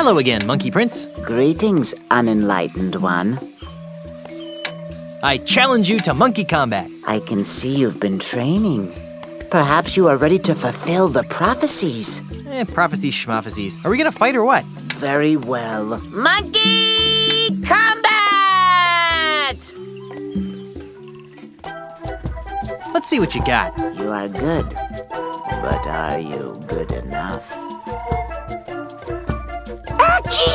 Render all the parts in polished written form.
Hello again, Monkey Prince. Greetings, unenlightened one. I challenge you to monkey combat. I can see you've been training. Perhaps you are ready to fulfill the prophecies. Prophecies schmophecies. Are we gonna fight or what? Very well. Monkey combat! Let's see what you got. You are good, but are you good enough? Achoo!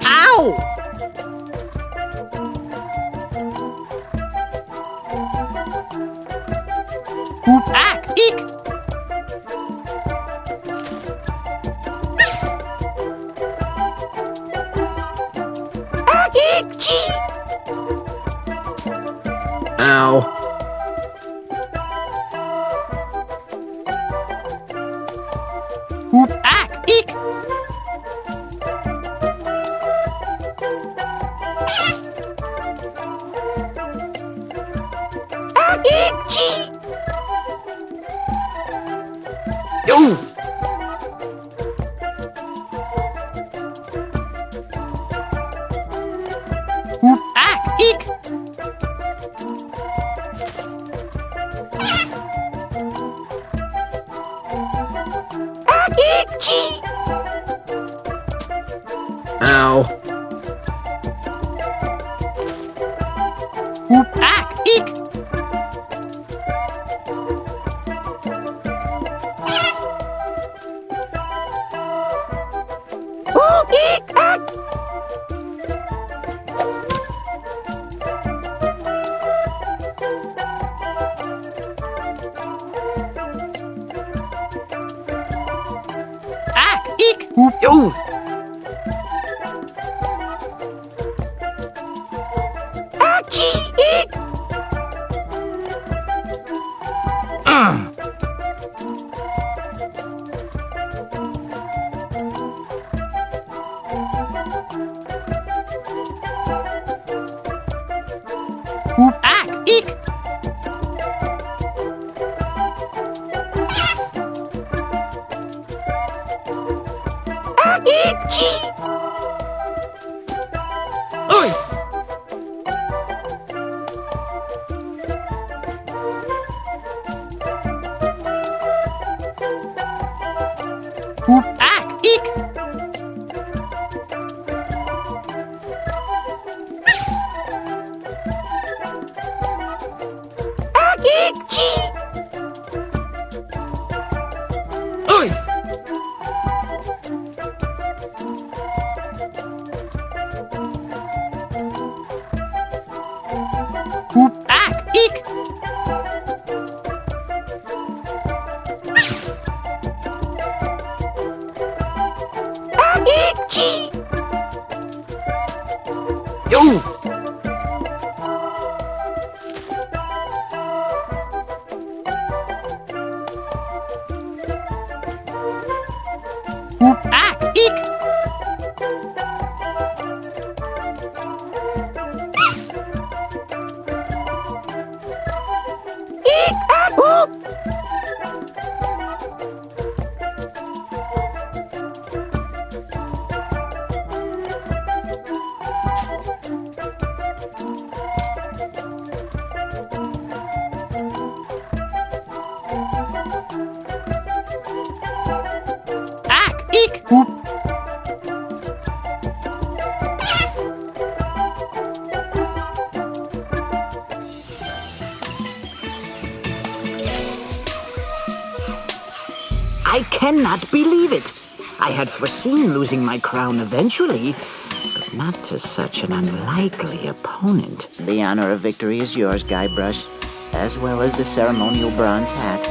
Ow! Oop, ack, eek! Ack, eek, chee! Ow. Oop, ack, eek! Ack, eek, chee! Ooh! Oop, ack, eek! Ack, eek, chee! Ow. Oop, ack, eek! Ooh, eek, ack! Ack, eek! Oop, Ooh! Achoo, eek! Oop, ack, eek! Ack, eek, chee! Oi! Oop, ack, eek! Ack, eek, chee! Oi! Oop, ack, eek! Ack, eek, chee! Ooh! Oop, ack, eek! Eek, ack, oop! Ack, eek! Oop! I cannot believe it. I had foreseen losing my crown eventually, but not to such an unlikely opponent. The honor of victory is yours, Guybrush, as well as the ceremonial bronze hat.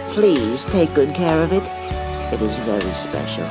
Please take good care of it. It is very special.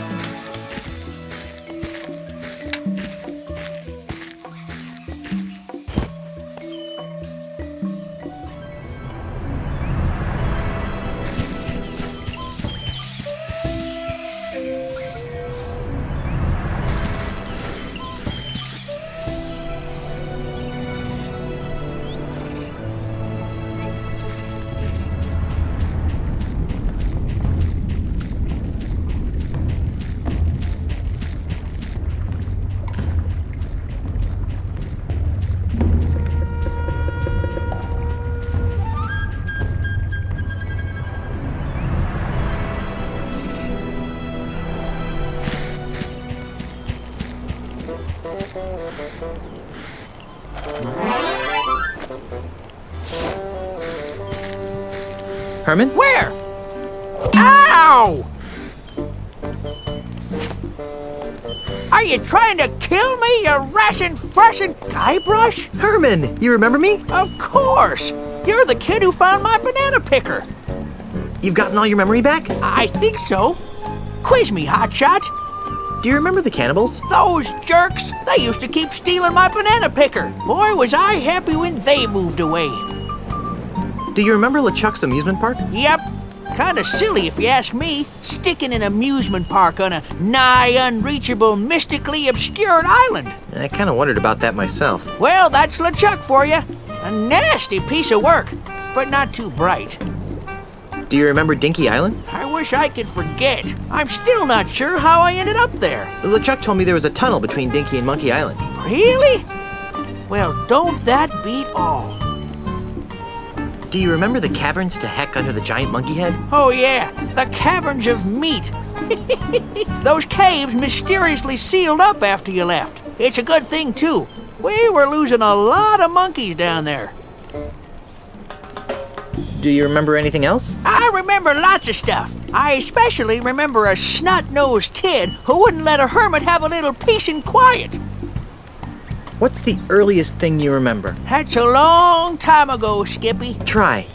Herman? Where? Ow! Are you trying to kill me, you rashin' Guybrush? Herman, you remember me? Of course! You're the kid who found my banana picker. You've gotten all your memory back? I think so. Quiz me, hotshot. Do you remember the cannibals? Those jerks! They used to keep stealing my banana picker. Boy, was I happy when they moved away. Do you remember LeChuck's amusement park? Yep. Kinda silly if you ask me, sticking an amusement park on a nigh unreachable, mystically obscured island. I kind of wondered about that myself. Well, that's LeChuck for you. A nasty piece of work, but not too bright. Do you remember Dinky Island? I wish I could forget. I'm still not sure how I ended up there. LeChuck told me there was a tunnel between Dinky and Monkey Island. Really? Well, don't that beat all? Do you remember the caverns to heck under the giant monkey head? Oh yeah, the caverns of meat. Those caves mysteriously sealed up after you left. It's a good thing, too. We were losing a lot of monkeys down there. Do you remember anything else? I remember lots of stuff. I especially remember a snot-nosed kid who wouldn't let a hermit have a little peace and quiet. What's the earliest thing you remember? That's a long time ago, Skippy. Try.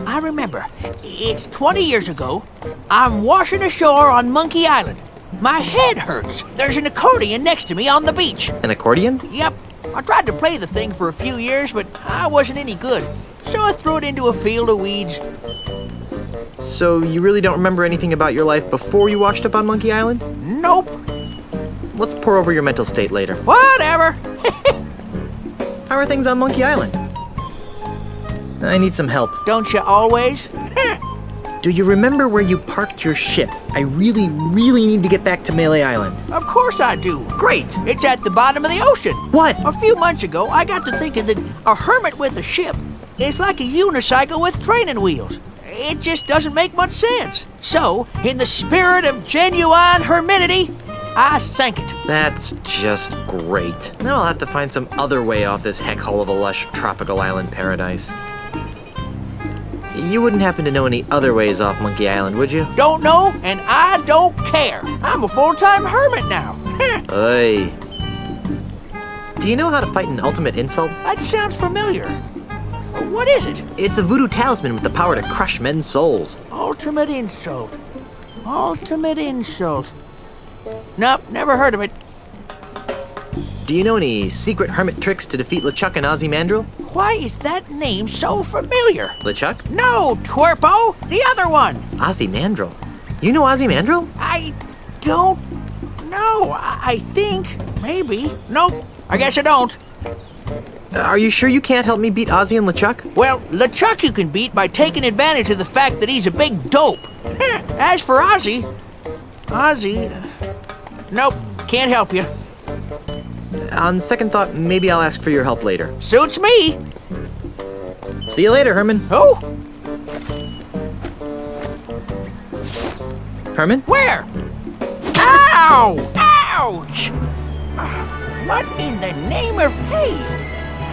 I remember. It's 20 years ago. I'm washing ashore on Monkey Island. My head hurts. There's an accordion next to me on the beach. An accordion? Yep. I tried to play the thing for a few years, but I wasn't any good. So I threw it into a field of weeds. So you really don't remember anything about your life before you washed up on Monkey Island? Nope. Let's pour over your mental state later. Whatever. How are things on Monkey Island? I need some help. Don't you always? Do you remember where you parked your ship? I really need to get back to Melee Island. Of course I do. Great! It's at the bottom of the ocean. What? A few months ago, I got to thinking that a hermit with a ship is like a unicycle with training wheels. It just doesn't make much sense. So, in the spirit of genuine hermitity, I sank it. That's just great. Now I'll have to find some other way off this heck hole of a lush tropical island paradise. You wouldn't happen to know any other ways off Monkey Island, would you? Don't know, and I don't care. I'm a full-time hermit now. Oy. Do you know how to fight an ultimate insult? That sounds familiar. What is it? It's a voodoo talisman with the power to crush men's souls. Ultimate insult. Ultimate insult. Nope, never heard of it. Do you know any secret hermit tricks to defeat LeChuck and Ozymandias? Why is that name so familiar? LeChuck? No, Twerpo! The other one! Ozymandias? You know Ozymandias? I don't know. I think. Maybe. Nope. I guess I don't. Are you sure you can't help me beat Ozzy and LeChuck? Well, LeChuck you can beat by taking advantage of the fact that he's a big dope. As for Ozzy... Nope. Can't help you. On second thought, maybe I'll ask for your help later. Suits me. See you later, Herman. Who? Herman? Where? Ow! Ouch! What in the name of hey?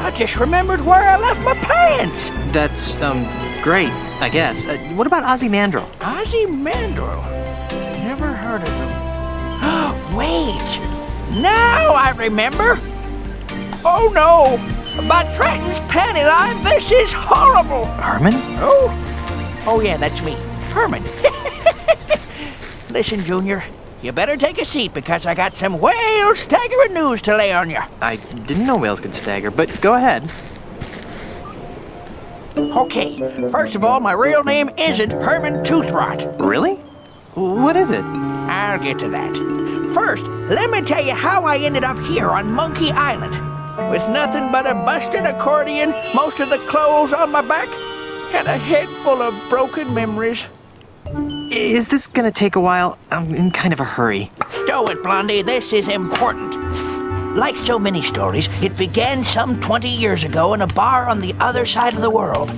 I just remembered where I left my pants. That's, great, I guess. What about Ozymandias? Ozymandias? Never heard of him. Wait! Now I remember! Oh no! By Trenton's panty line, this is horrible! Herman? Oh yeah, that's me. Herman. Listen, Junior, you better take a seat because I got some whale-staggering news to lay on you. I didn't know whales could stagger, but go ahead. Okay, first of all, my real name isn't Herman Toothrot. Really? What is it? I'll get to that. First, let me tell you how I ended up here on Monkey Island. With nothing but a busted accordion, most of the clothes on my back, and a head full of broken memories. Is this gonna take a while? I'm in kind of a hurry. Stow it, Blondie. This is important. Like so many stories, it began some 20 years ago in a bar on the other side of the world.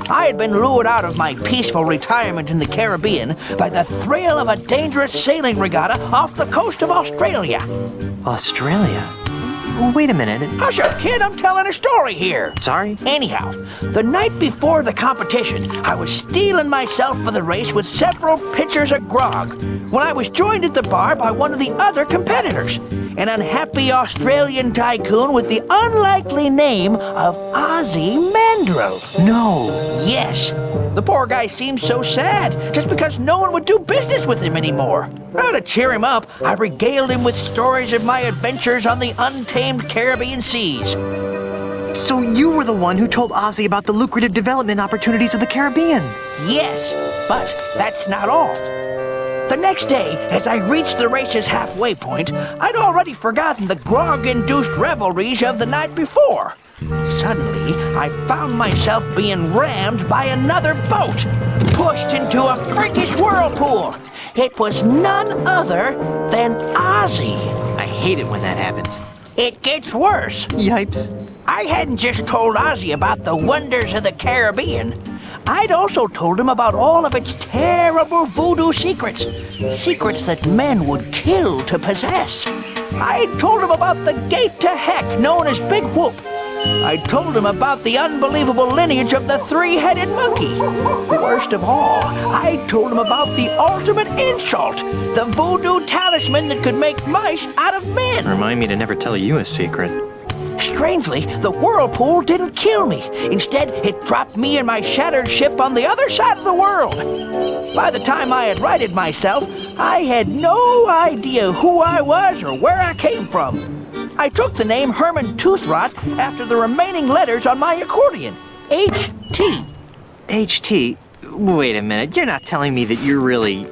I had been lured out of my peaceful retirement in the Caribbean by the thrill of a dangerous sailing regatta off the coast of Australia. Australia? Wait a minute. Hush up, kid, I'm telling a story here. Sorry? Anyhow, the night before the competition, I was steeling myself for the race with several pitchers of grog when I was joined at the bar by one of the other competitors, an unhappy Australian tycoon with the unlikely name of Ozzy Mandrill. No. Yes. The poor guy seemed so sad just because no one would do business with him anymore. Well, to cheer him up, I regaled him with stories of my adventures on the untamed Caribbean seas. So you were the one who told Ozzy about the lucrative development opportunities of the Caribbean? Yes, but that's not all. The next day, as I reached the race's halfway point, I'd already forgotten the grog-induced revelries of the night before. Suddenly, I found myself being rammed by another boat, pushed into a freakish whirlpool. It was none other than Ozzy. I hate it when that happens. It gets worse. Yipes. I hadn't just told Ozzy about the wonders of the Caribbean. I'd also told him about all of its terrible voodoo secrets. Secrets that men would kill to possess. I'd told him about the gate to heck known as Big Whoop. I told him about the unbelievable lineage of the three-headed monkey. Worst of all, I told him about the ultimate insult, the voodoo talisman that could make mice out of men. Remind me to never tell you a secret. Strangely, the whirlpool didn't kill me. Instead, it dropped me and my shattered ship on the other side of the world. By the time I had righted myself, I had no idea who I was or where I came from. I took the name Herman Toothrot after the remaining letters on my accordion, H.T. H.T.? Wait a minute, you're not telling me that you're really...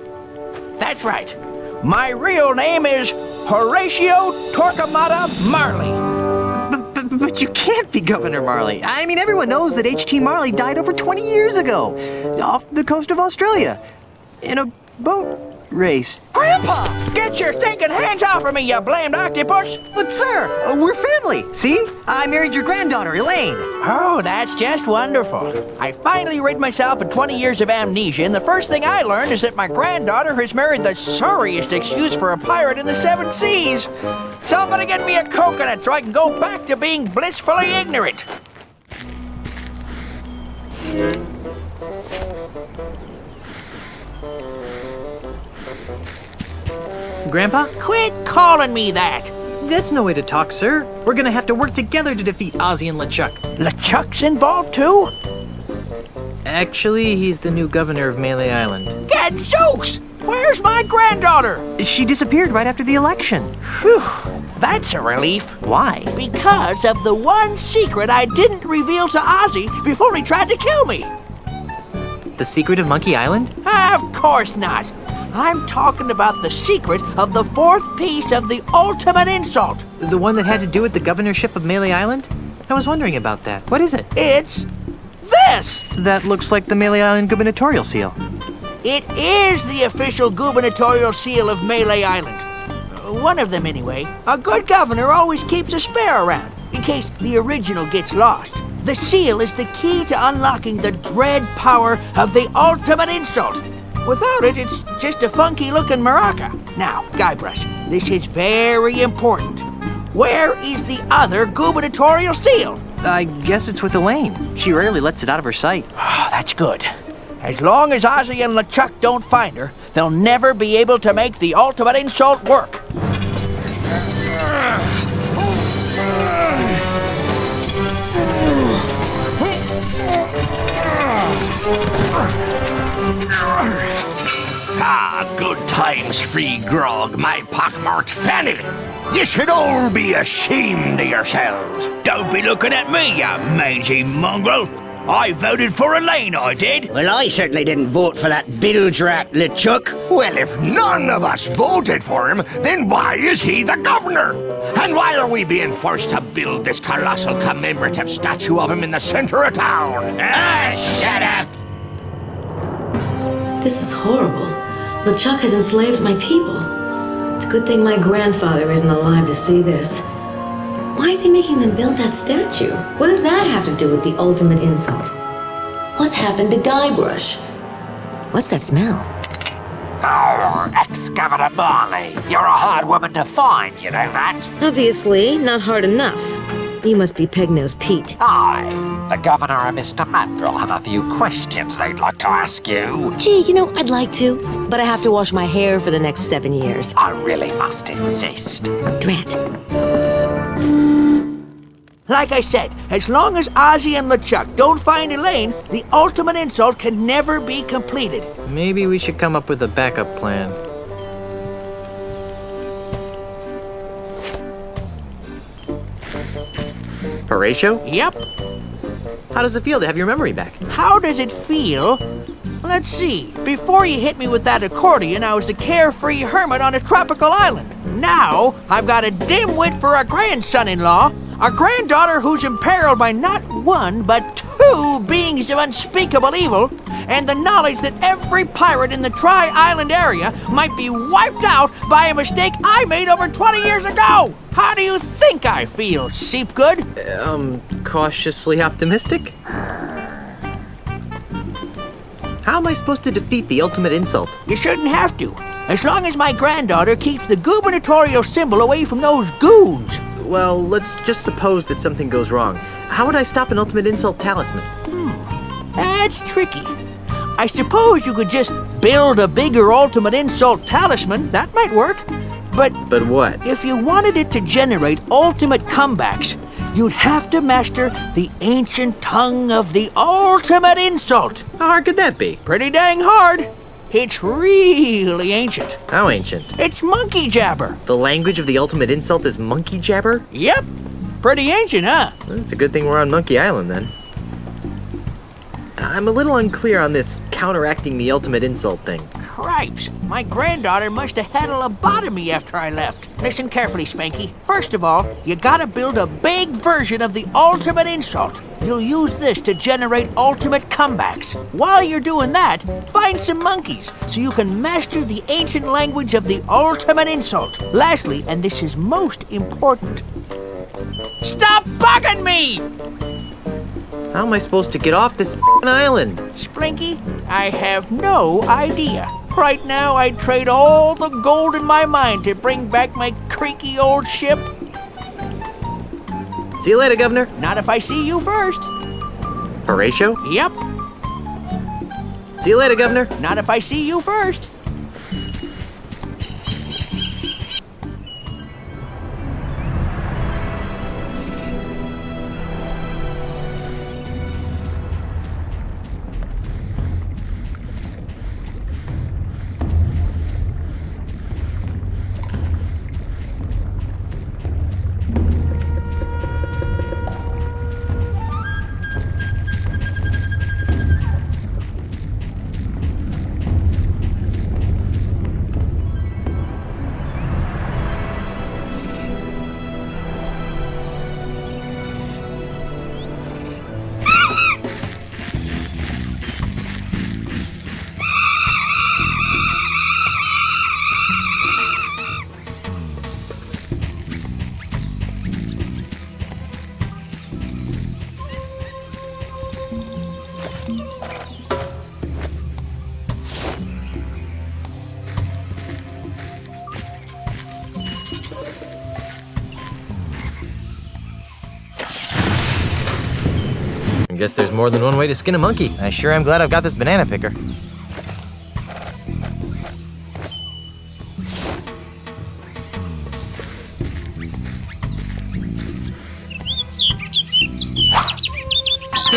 That's right. My real name is Horatio Torquemada Marley. But you can't be Governor Marley. I mean, everyone knows that H.T. Marley died over 20 years ago, off the coast of Australia, in a boat race. Grandpa! Get your stinking hands off of me, you blamed octopus! But sir, we're family. See? I married your granddaughter, Elaine. Oh, that's just wonderful. I finally rid myself of 20 years of amnesia, and the first thing I learned is that my granddaughter has married the sorriest excuse for a pirate in the seven seas. Somebody get me a coconut so I can go back to being blissfully ignorant. Grandpa? Quit calling me that. That's no way to talk, sir. We're gonna have to work together to defeat Ozzy and LeChuck. LeChuck's involved too? Actually, he's the new governor of Melee Island. Gadzooks! Where's my granddaughter? She disappeared right after the election. Whew, that's a relief. Why? Because of the one secret I didn't reveal to Ozzy before he tried to kill me. The secret of Monkey Island? Of course not. I'm talking about the secret of the fourth piece of the ultimate insult. The one that had to do with the governorship of Melee Island? I was wondering about that. What is it? It's this! That looks like the Melee Island Gubernatorial Seal. It is the official gubernatorial seal of Melee Island. One of them, anyway. A good governor always keeps a spare around, in case the original gets lost. The seal is the key to unlocking the dread power of the ultimate insult. Without it, it's just a funky-looking maraca. Now, Guybrush, this is very important. Where is the other gubernatorial seal? I guess it's with Elaine. She rarely lets it out of her sight. Oh, that's good. As long as Ozzy and LeChuck don't find her, they'll never be able to make the ultimate insult work. Ah, good times, free grog, my pockmarked fanny. You should all be ashamed of yourselves. Don't be looking at me, you mangy mongrel. I voted for Elaine, I did. Well, I certainly didn't vote for that bilge rat, LeChuck. Well, if none of us voted for him, then why is he the governor? And why are we being forced to build this colossal commemorative statue of him in the center of town? Ah, shut up! This is horrible. LeChuck has enslaved my people. It's a good thing my grandfather isn't alive to see this. Why is he making them build that statue? What does that have to do with the ultimate insult? What's happened to Guybrush? What's that smell? Oh, ex-Governor Marley. You're a hard woman to find, you know that? Obviously, not hard enough. You must be Peg-Nosed Pete. Aye. The Governor and Mr. Mandrill have a few questions they'd like to ask you. Gee, you know, I'd like to, but I have to wash my hair for the next 7 years. I really must insist. Drat. Like I said, as long as Ozzy and LeChuck don't find Elaine, the ultimate insult can never be completed. Maybe we should come up with a backup plan. Horatio? Yep. How does it feel to have your memory back? How does it feel? Let's see. Before you hit me with that accordion, I was the carefree hermit on a tropical island. Now, I've got a dimwit for a grandson-in-law, a granddaughter who's imperiled by not one, but 2 beings of unspeakable evil, and the knowledge that every pirate in the Tri-Island area might be wiped out by a mistake I made over 20 years ago. How do you think I feel, Seepgood? Cautiously optimistic? How am I supposed to defeat the ultimate insult? You shouldn't have to. As long as my granddaughter keeps the Gubernatorial Symbol away from those goons. Well, let's just suppose that something goes wrong. How would I stop an ultimate insult talisman? That's tricky. I suppose you could just build a bigger ultimate insult talisman. That might work. But what? if you wanted it to generate ultimate comebacks, you'd have to master the ancient tongue of the ultimate insult. How hard could that be? Pretty dang hard. It's really ancient. How ancient? It's monkey jabber. The language of the ultimate insult is monkey jabber? Yep. Pretty ancient, huh? Well, it's a good thing we're on Monkey Island, then. I'm a little unclear on this counteracting the ultimate insult thing. Cripes, my granddaughter must have had a lobotomy after I left. Listen carefully, Spanky. First of all, you gotta build a big version of the ultimate insult. You'll use this to generate ultimate comebacks. While you're doing that, find some monkeys so you can master the ancient language of the ultimate insult. Lastly, and this is most important, stop bugging me! How am I supposed to get off this f***ing island? Splinky, I have no idea. Right now, I'd trade all the gold in my mine to bring back my creaky old ship. See you later, Governor. Not if I see you first. Horatio? Yep. See you later, Governor. Not if I see you first. I guess there's more than one way to skin a monkey. I sure am glad I've got this banana picker.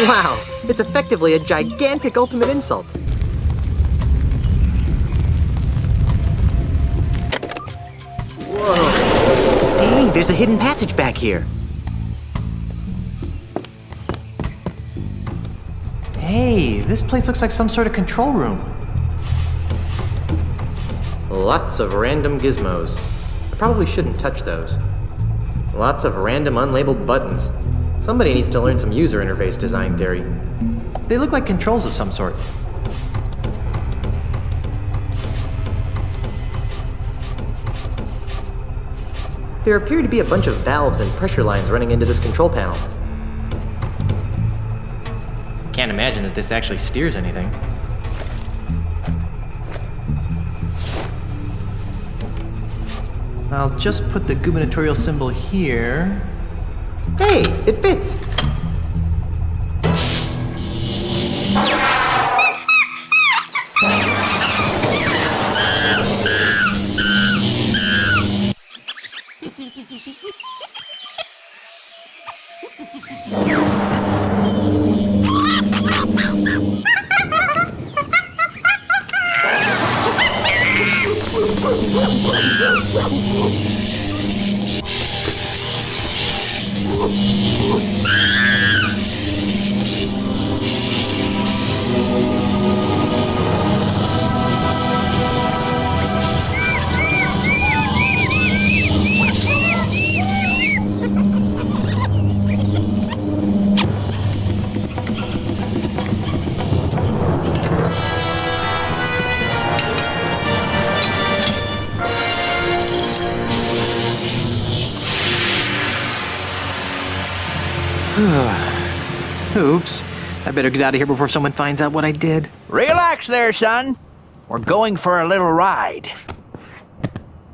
Wow, it's effectively a gigantic ultimate insult. Whoa. Hey, there's a hidden passage back here. Hey, this place looks like some sort of control room. Lots of random gizmos. I probably shouldn't touch those. Lots of random unlabeled buttons. Somebody needs to learn some user interface design theory. They look like controls of some sort. There appear to be a bunch of valves and pressure lines running into this control panel. Can't imagine that this actually steers anything. I'll just put the gubernatorial symbol here. Hey, it fits! Oops. I better get out of here before someone finds out what I did. Relax there, son. We're going for a little ride.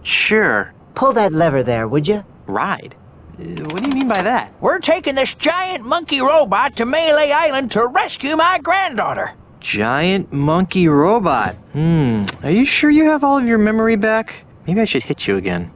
Sure. Pull that lever there, would you? Ride? What do you mean by that? We're taking this giant monkey robot to Melee Island to rescue my granddaughter. Giant monkey robot. Are you sure you have all of your memory back? Maybe I should hit you again.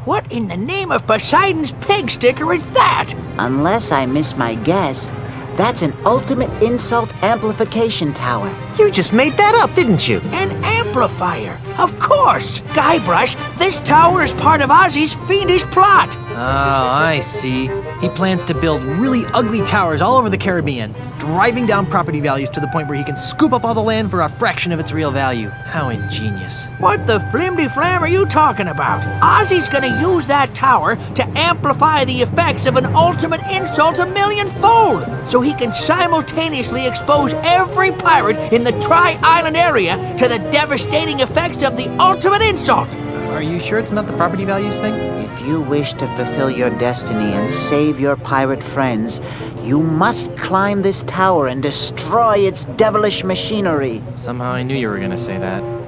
What in the name of Poseidon's pig sticker is that? Unless I miss my guess, that's an ultimate insult amplification tower. You just made that up, didn't you? An amplifier. Of course. Guybrush, this tower is part of Ozzy's fiendish plot. Oh, I see. He plans to build really ugly towers all over the Caribbean, driving down property values to the point where he can scoop up all the land for a fraction of its real value. How ingenious. What the flimdy-flam are you talking about? Ozzy's gonna use that tower to amplify the effects of an ultimate insult a millionfold, so he can simultaneously expose every pirate in the Tri-Island area to the devastating effects of the ultimate insult. Are you sure it's not the property values thing? If you wish to fulfill your destiny and save your pirate friends, you must climb this tower and destroy its devilish machinery. Somehow I knew you were gonna say that.